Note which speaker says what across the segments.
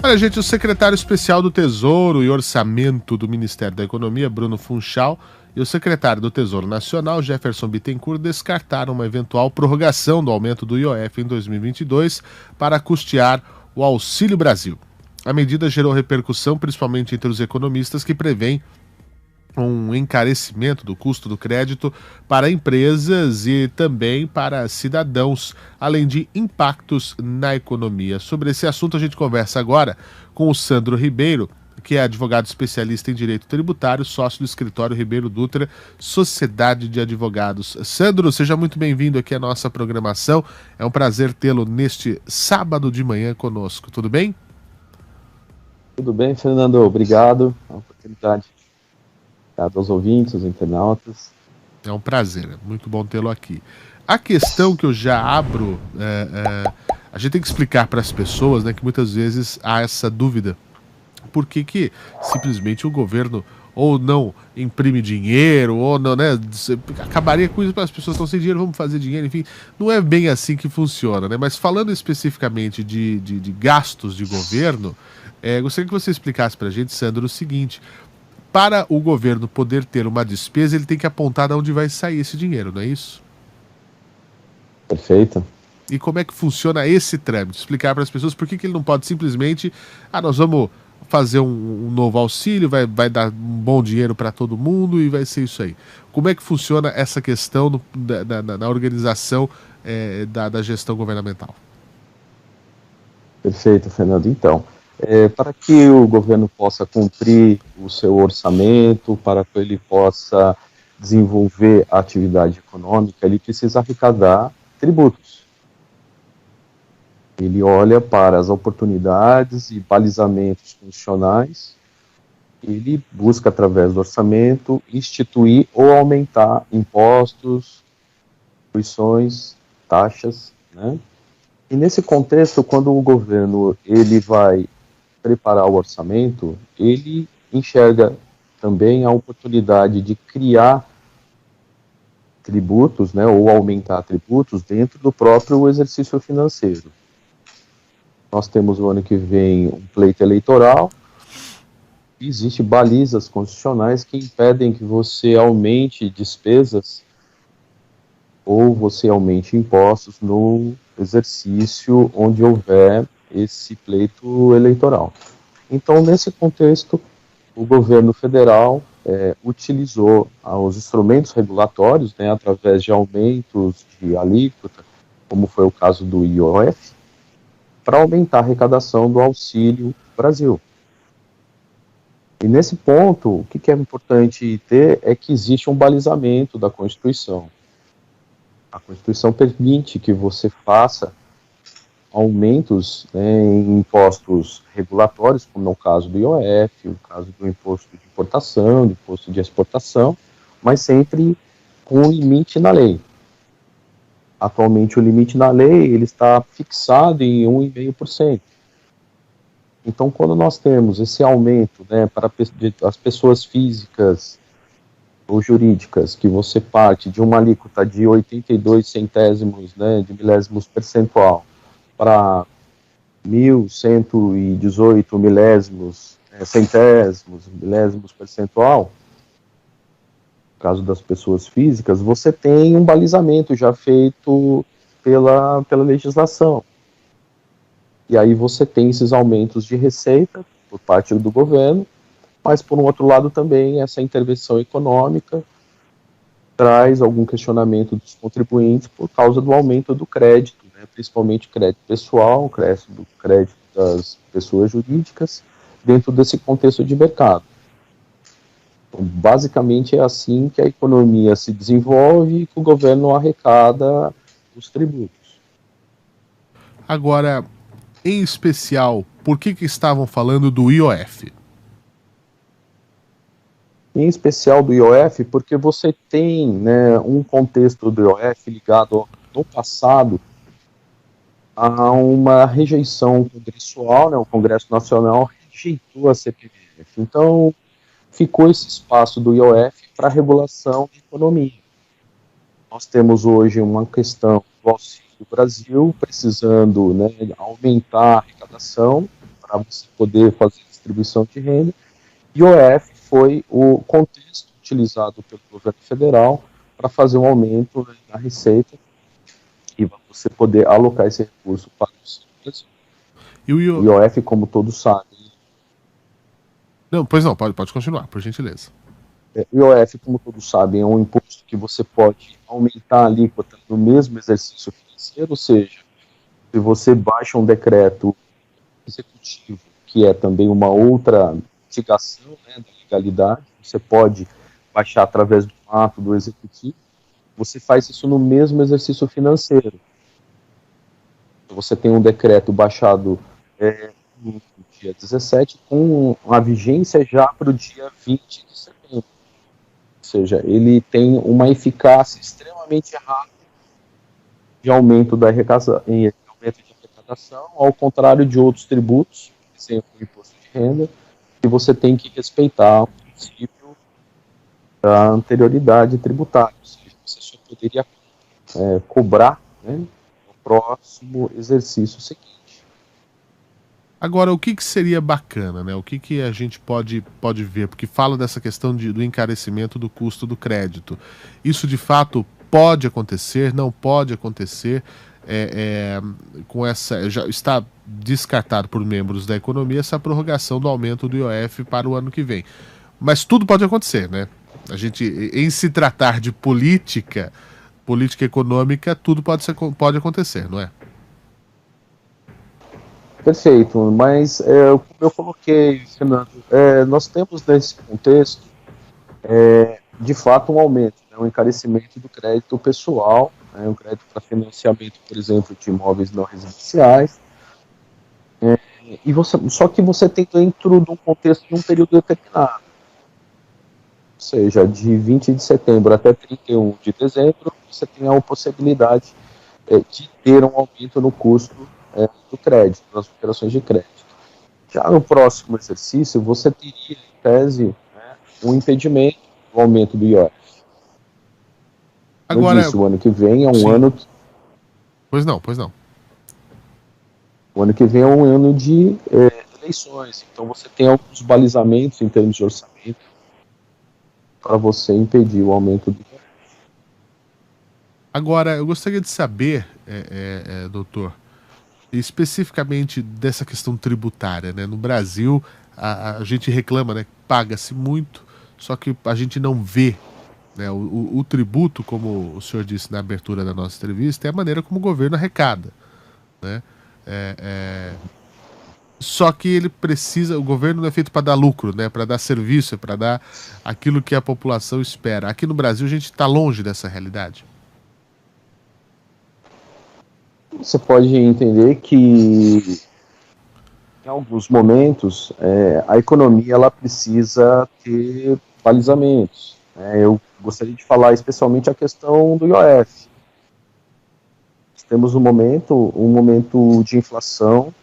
Speaker 1: Olha, gente, o secretário especial do Tesouro e Orçamento do Ministério da Economia, Bruno Funchal, e o secretário do Tesouro Nacional, Jefferson Bittencourt, descartaram uma eventual prorrogação do aumento do IOF em 2022 para custear o Auxílio Brasil. A medida gerou repercussão principalmente entre os economistas que prevêem um encarecimento do custo do crédito para empresas e também para cidadãos, além de impactos na economia. Sobre esse assunto a gente conversa agora com o Sandro Ribeiro, que é advogado especialista em direito tributário, sócio do escritório Ribeiro Dutra, Sociedade de Advogados. Sandro, seja muito bem-vindo aqui à nossa programação. É um prazer tê-lo neste sábado de manhã conosco. Tudo bem?
Speaker 2: Tudo bem, Fernando. Obrigado pela oportunidade. Obrigado aos ouvintes, aos internautas.
Speaker 1: É um prazer, é muito bom tê-lo aqui. A questão que eu já abro, a gente tem que explicar para as pessoas, né, que muitas vezes há essa dúvida. Por que simplesmente o governo ou não imprime dinheiro, ou não, né, acabaria com isso, para as pessoas estão sem dinheiro, vamos fazer dinheiro, enfim, não é bem assim que funciona, né? Mas falando especificamente de gastos de governo, gostaria que você explicasse para a gente, Sandro, o seguinte: para o governo poder ter uma despesa, ele tem que apontar de onde vai sair esse dinheiro, não é isso?
Speaker 2: Perfeito.
Speaker 1: E como é que funciona esse trâmite? Explicar para as pessoas por que ele não pode simplesmente, nós vamos fazer um novo auxílio, vai dar um bom dinheiro para todo mundo e vai ser isso aí. Como é que funciona essa questão na organização da gestão governamental?
Speaker 2: Perfeito, Fernando. Então, para que o governo possa cumprir o seu orçamento, para que ele possa desenvolver a atividade econômica, ele precisa arrecadar tributos. Ele olha para as oportunidades e balizamentos funcionais, ele busca, através do orçamento, instituir ou aumentar impostos, contribuições, taxas, né? E nesse contexto, quando o governo ele vai preparar o orçamento, ele enxerga também a oportunidade de criar tributos, né, ou aumentar tributos dentro do próprio exercício financeiro. Nós temos no ano que vem um pleito eleitoral, e existem balizas constitucionais que impedem que você aumente despesas ou você aumente impostos no exercício onde houver esse pleito eleitoral. Então, nesse contexto, o governo federal utilizou os instrumentos regulatórios, né, através de aumentos de alíquota, como foi o caso do IOF, para aumentar a arrecadação do Auxílio Brasil. E nesse ponto, o que é importante ter é que existe um balizamento da Constituição. A Constituição permite que você faça aumentos, né, em impostos regulatórios, como é o caso do IOF, o caso do imposto de importação, do imposto de exportação, mas sempre com um limite na lei. Atualmente, o limite na lei ele está fixado em 1,5%. Então, quando nós temos esse aumento, né, para as pessoas físicas ou jurídicas, que você parte de uma alíquota de 82 centésimos, né, de milésimos percentual, para 1.118 milésimos, centésimos, milésimos percentual, no caso das pessoas físicas, você tem um balizamento já feito pela legislação. E aí você tem esses aumentos de receita por parte do governo, mas, por um outro lado, também essa intervenção econômica traz algum questionamento dos contribuintes por causa do aumento do crédito, né, principalmente crédito pessoal, crédito das pessoas jurídicas, dentro desse contexto de mercado. Então, basicamente, é assim que a economia se desenvolve e que o governo arrecada os tributos.
Speaker 1: Agora, em especial, por que estavam falando do IOF?
Speaker 2: Em especial do IOF, porque você tem, né, um contexto do IOF ligado no passado a uma rejeição congressual, né, o Congresso Nacional rejeitou a CPMF. Então, ficou esse espaço do IOF para regulação de economia. Nós temos hoje uma questão do Auxílio Brasil, precisando, né, aumentar a arrecadação para você poder fazer distribuição de renda. IOF foi o contexto utilizado pelo governo federal para fazer um aumento na receita e você poder alocar esse recurso para o Brasil.
Speaker 1: E o
Speaker 2: IOF, como todos sabem...
Speaker 1: Não, pois não, pode continuar, por gentileza.
Speaker 2: O IOF, como todos sabem, é um imposto que você pode aumentar a alíquota no mesmo exercício financeiro, ou seja, se você baixa um decreto executivo, que é também uma outra mitigação, né, da legalidade, você pode baixar através do ato do executivo, você faz isso no mesmo exercício financeiro. Você tem um decreto baixado no dia 17, com a vigência já para o dia 20 de setembro. Ou seja, ele tem uma eficácia extremamente rápida de aumento da arrecadação, ao contrário de outros tributos, por exemplo, o imposto de renda, que você tem que respeitar o princípio da anterioridade tributária. Ou seja, você só poderia cobrar, né, no próximo exercício seguinte.
Speaker 1: Agora, o que seria bacana, né? O que a gente pode ver? Porque fala dessa questão do encarecimento do custo do crédito. Isso, de fato, pode acontecer, não pode acontecer? Com já está descartado por membros da economia essa prorrogação do aumento do IOF para o ano que vem. Mas tudo pode acontecer, né? A gente, em se tratar de política econômica, tudo pode acontecer, não é?
Speaker 2: Perfeito, mas como eu coloquei, Fernando, nós temos nesse contexto, de fato, um aumento, né, um encarecimento do crédito pessoal, né, um crédito para financiamento, por exemplo, de imóveis não residenciais, só que você tem dentro de um contexto de um período determinado, ou seja, de 20 de setembro até 31 de dezembro, você tem a possibilidade de ter um aumento no custo do crédito, das operações de crédito. Já no próximo exercício, você teria, em tese, né, um impedimento do aumento do IOF.
Speaker 1: Agora,
Speaker 2: o ano que vem é um
Speaker 1: sim.
Speaker 2: ano...
Speaker 1: Pois não.
Speaker 2: O ano que vem é um ano de eleições, então você tem alguns balizamentos em termos de orçamento para você impedir o aumento do IOF.
Speaker 1: Agora, eu gostaria de saber, doutor, especificamente dessa questão tributária, né? No Brasil, a gente reclama, né? Paga-se muito, só que a gente não vê, né? O tributo, como o senhor disse na abertura da nossa entrevista, é a maneira como o governo arrecada, né? Só que ele precisa, o governo não é feito para dar lucro, né? Para dar serviço, é para dar aquilo que a população espera. Aqui no Brasil a gente está longe dessa realidade.
Speaker 2: Você pode entender que em alguns momentos a economia ela precisa ter balizamentos. Eu gostaria de falar especialmente a questão do IOF. Nós temos um momento de inflação,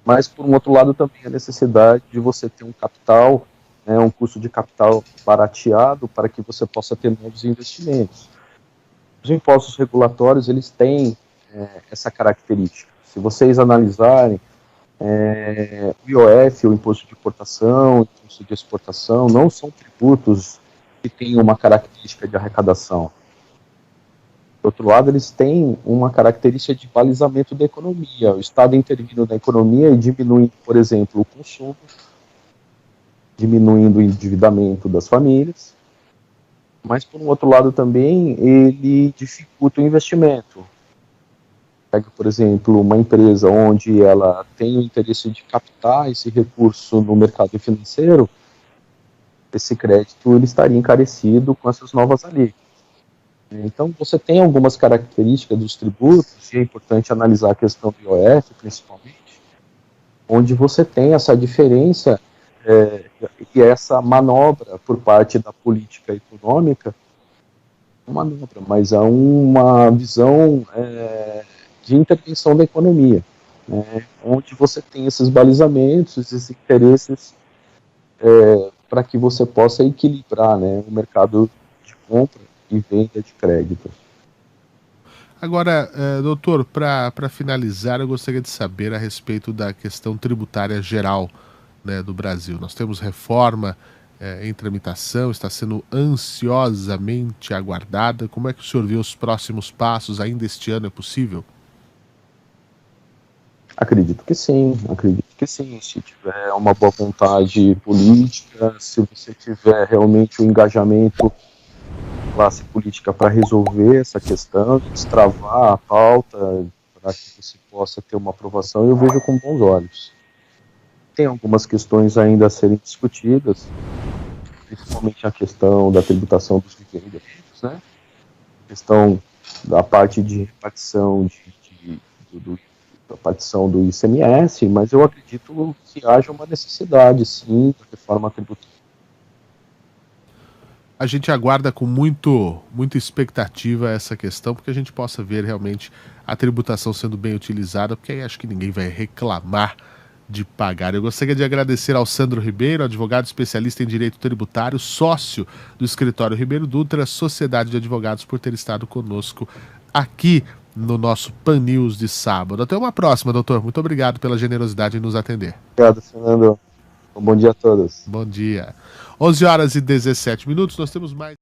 Speaker 2: mas por um outro lado também a necessidade de você ter um capital, um custo de capital barateado para que você possa ter novos investimentos. Os impostos regulatórios eles têm essa característica. Se vocês analisarem o IOF, o imposto de importação, o imposto de exportação, não são tributos que têm uma característica de arrecadação. Do outro lado, eles têm uma característica de balizamento da economia. O Estado intervindo na economia e diminuindo, por exemplo, o consumo, diminuindo o endividamento das famílias, mas, por um outro lado, também ele dificulta o investimento. Pega, por exemplo, uma empresa onde ela tem o interesse de captar esse recurso no mercado financeiro, esse crédito ele estaria encarecido com essas novas alíquotas. Então, você tem algumas características dos tributos, e é importante analisar a questão do IOF, principalmente, onde você tem essa diferença e essa manobra por parte da política econômica, mas há uma visão de intervenção da economia, onde você tem esses balizamentos, esses interesses para que você possa equilibrar o mercado de compra e venda de crédito.
Speaker 1: Agora, doutor, para finalizar, eu gostaria de saber a respeito da questão tributária geral, né, do Brasil. Nós temos reforma em tramitação, está sendo ansiosamente aguardada. Como é que o senhor vê os próximos passos? Ainda este ano é possível?
Speaker 2: Acredito que sim, acredito que sim. Se tiver uma boa vontade política, se você tiver realmente o engajamento da classe política para resolver essa questão, destravar a pauta para que você possa ter uma aprovação, eu vejo com bons olhos. Tem algumas questões ainda a serem discutidas, principalmente a questão da tributação dos dividendos, né? A questão da parte de repartição da partição do ICMS, mas eu acredito que haja uma necessidade, sim, da reforma tributária.
Speaker 1: A gente aguarda com muita expectativa essa questão, porque a gente possa ver realmente a tributação sendo bem utilizada, porque aí acho que ninguém vai reclamar de pagar. Eu gostaria de agradecer ao Sandro Ribeiro, advogado especialista em direito tributário, sócio do escritório Ribeiro Dutra, Sociedade de Advogados, por ter estado conosco aqui no nosso Pan News de sábado. Até uma próxima, doutor. Muito obrigado pela generosidade em nos atender.
Speaker 2: Obrigado, Fernando. Um bom dia a todos.
Speaker 1: Bom dia. 11 horas e 17 minutos, nós temos mais...